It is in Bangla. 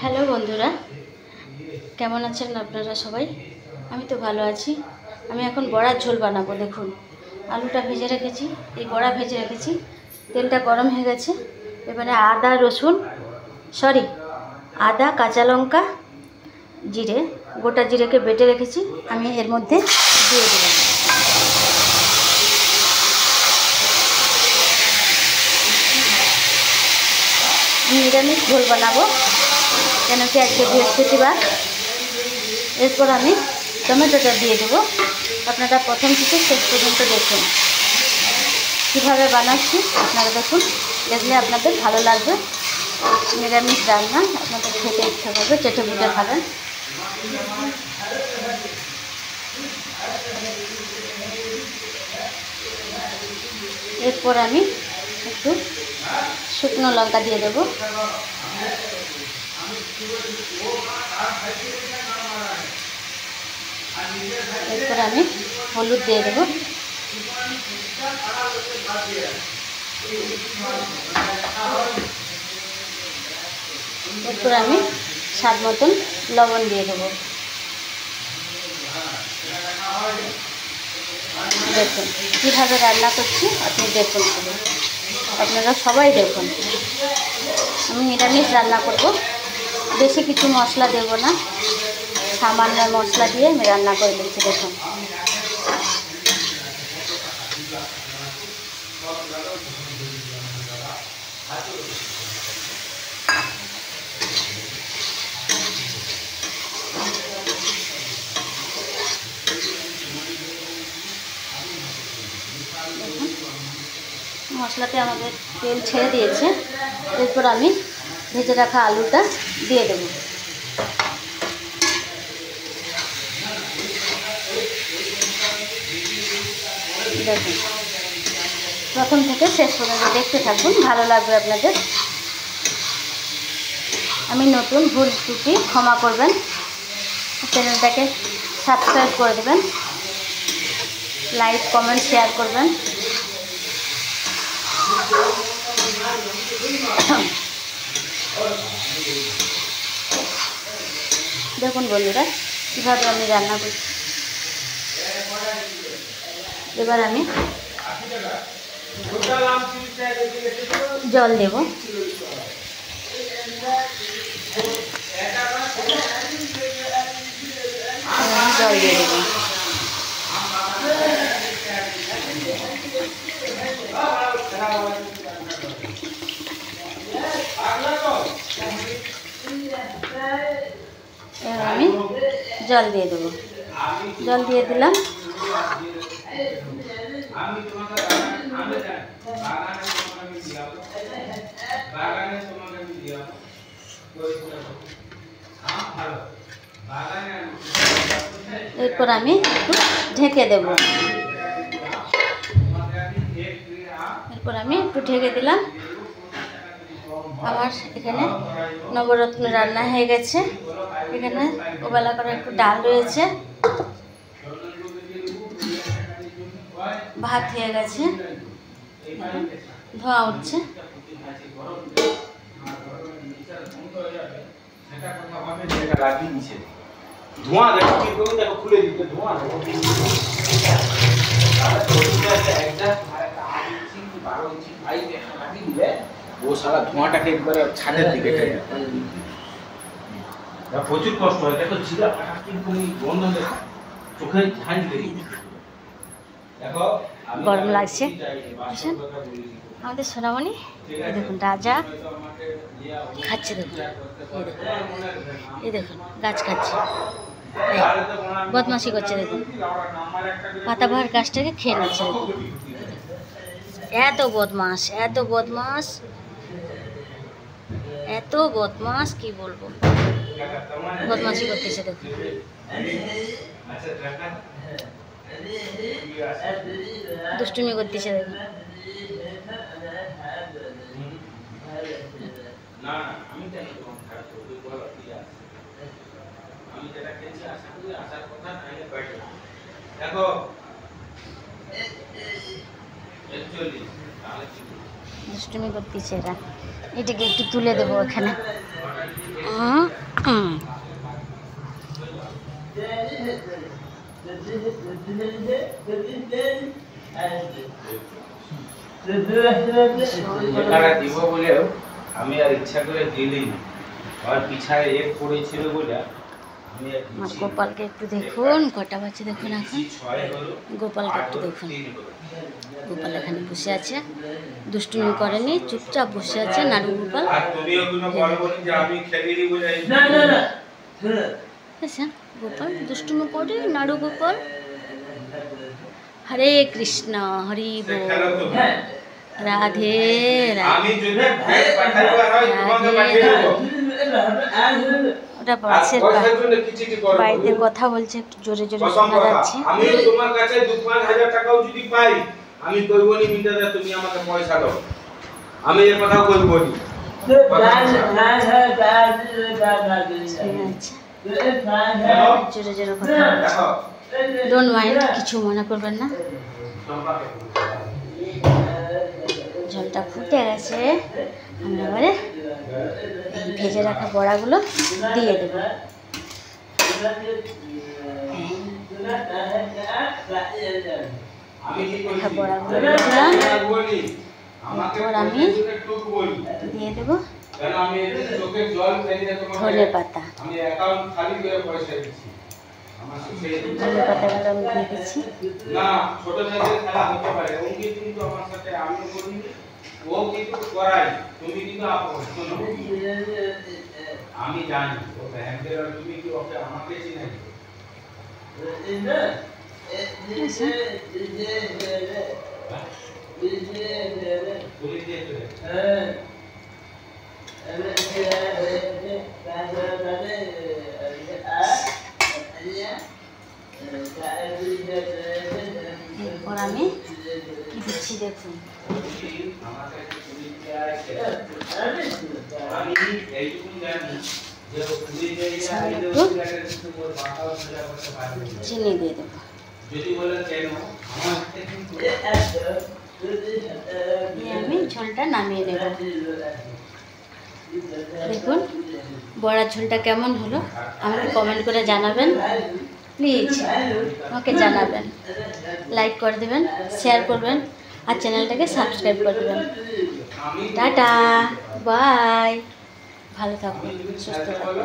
হ্যালো বন্ধুরা, কেমন আছেন আপনারা সবাই? আমি তো ভালো আছি। আমি এখন বড়ার ঝোল বানাবো। দেখুন, আলুটা ভেজে রেখেছি, এই বড়া ভেজে রেখেছি। তেলটা গরম হয়ে গেছে। এবারে আদা, কাঁচা লঙ্কা, জিরে, গোটা জিরেকে বেটে রেখেছি, আমি এর মধ্যে দিয়ে দিলাম। আমি নিরামিষ ঝোল বানাবো, কেন কি আজকে বৃহস্পতিবার। এরপর আমি টমেটোটা দিয়ে দেবো। আপনারা প্রথম থেকে শেষ পর্যন্ত দেখুন কীভাবে বানাচ্ছি। আপনারা দেখুন, দেখলে আপনাদের ভালো লাগবে। নিরামিষ রান্না, আপনাদের খেতে ইচ্ছা করবে, চেটে পুটে খাবেন। এরপর আমি একটু শুকনো লঙ্কা দিয়ে দেবো। এরপর আমি হলুদ দিয়ে দেবো। এরপর আমি স্বাদ মতন লবণ দিয়ে দেবো। দেখুন কীভাবে রান্না করছি, আপনি দেখুন, আপনারা সবাই দেখুন। আমি নিরামিষ রান্না করব, বেশি কিছু মশলা দেব না, সামান্য মশলা দিয়ে আমি রান্না করে দিচ্ছি। দেখুন, মশলাতে আমাদের তেল ছেড়ে দিয়েছে। এরপর আমি ভেজে রাখা আলুটা দিয়ে দেব। দেখুন, প্রথম থেকে শেষ পর্যন্ত দেখতে থাকুন, ভালো লাগবে আপনাদের। আমি নতুন, ভুল ত্রুটি ক্ষমা করবেন। চ্যানেলটাকে সাবস্ক্রাইব করে দেবেন, লাইক, কমেন্ট, শেয়ার করবেন। দেখুন বন্ধুরা, কীভাবে আমি রান্না করছি। এবার আমি জল দেব। জল দিয়ে দেবো। এবার আমি জল দিয়ে দেবো। জল দিয়ে দিলাম। এরপর আমি একটু ঢেকে দেব। দিলাম। আমার এখানে নবরত্ন রান্না হয়ে গেছে। এখানে ওবেলা করে একটু ডাল রয়েছে, ভাত হয়ে গেছে, ধোঁয়া উঠছে। ধোঁয়া দেখো, কি করুন, দেখো খুলে দিতে ধোঁয়া দেখো। ও সারা ধোঁয়াটাকে একবারে ছাদের দিকে প্রচুর কষ্ট হয়। দেখো জিরা কিন্তু বন্ধ চোখে ঝাঁঝ দেখি। দেখো গরম লাগছে। আমাদের সোনামণি দেখুন, রাজা খাচ্ছে। দেখুন, এই দেখুন গাছ খাচ্ছে, বদমাশি করছে। দেখুন, পাতাবাহার গাছটাকে খেয়ে নিচ্ছে। দেখুন, এত বদমাস, এত বদমাস, এত বদমাস, কি বলবো, বদমাশি করতেছে। দেখুন, দুষ্টুমি করতেছে। দেখুন, দুষ্টুমি করতেছে এরা। এটাকে একটু তুলে দেবো এখানে। দিব বলেও আমি আর ইচ্ছা করে দিইনি, আর পিছায় এক পড়েছিল বলে আমি আমার গোপালকে একটু দেখুন, কটা বাচ্চা দেখুন এখন। গোপালকে একটু দেখুন, গোপাল এখানে বসে আছে, দুষ্টুমি করেনি, চুপচাপ বসে আছে নাড়ু গোপাল। গোপাল দুষ্টুমি করে, নাড়ু গোপাল। হরে কৃষ্ণ, হরি বল, রাধে রাধে। ওটা বাসের বাড়িতে কথা বলছে, একটু জোরে জোরে শোনা যাচ্ছে। আমি তোমার কাছে 2-5 টাকাও যদি পাই আমি কইব নি মিটাদা, তুমি আমাকে পয়সা দাও, আমি এই কথা কইব নি। জোরে জোরে কথা বলছে, ডোন্ট মাইন্ড, কিছু মনে করবেন না। জলটা ফুটে গেছে, আমরা এবারে এই ভেজে রাখা বড়াগুলো দিয়ে দেব। বড়াগুলো দিলাম, এরপর আমি দিয়ে দেবো ধনে পাতা। ধনে পাতাগুলো আমি দিয়ে দিচ্ছি। আমি জানি ও ব্যাংকের, তুমি কি ওকে আমাকে চিনে? এরপর আমি দিচ্ছি, দেখুন চিনি দিয়ে দেবো। আমি ঝোলটা নামিয়ে নেব। দেখুন বড়ার ঝোলটা কেমন হলো আমাকে কমেন্ট করে জানাবেন প্লিজ, আমাকে জানাবেন, লাইক করে দেবেন, শেয়ার করবেন আর চ্যানেলটাকে সাবস্ক্রাইব করে দেবেন। টাটা, বাই, ভালো থাকুন, সুস্থ থাকুন।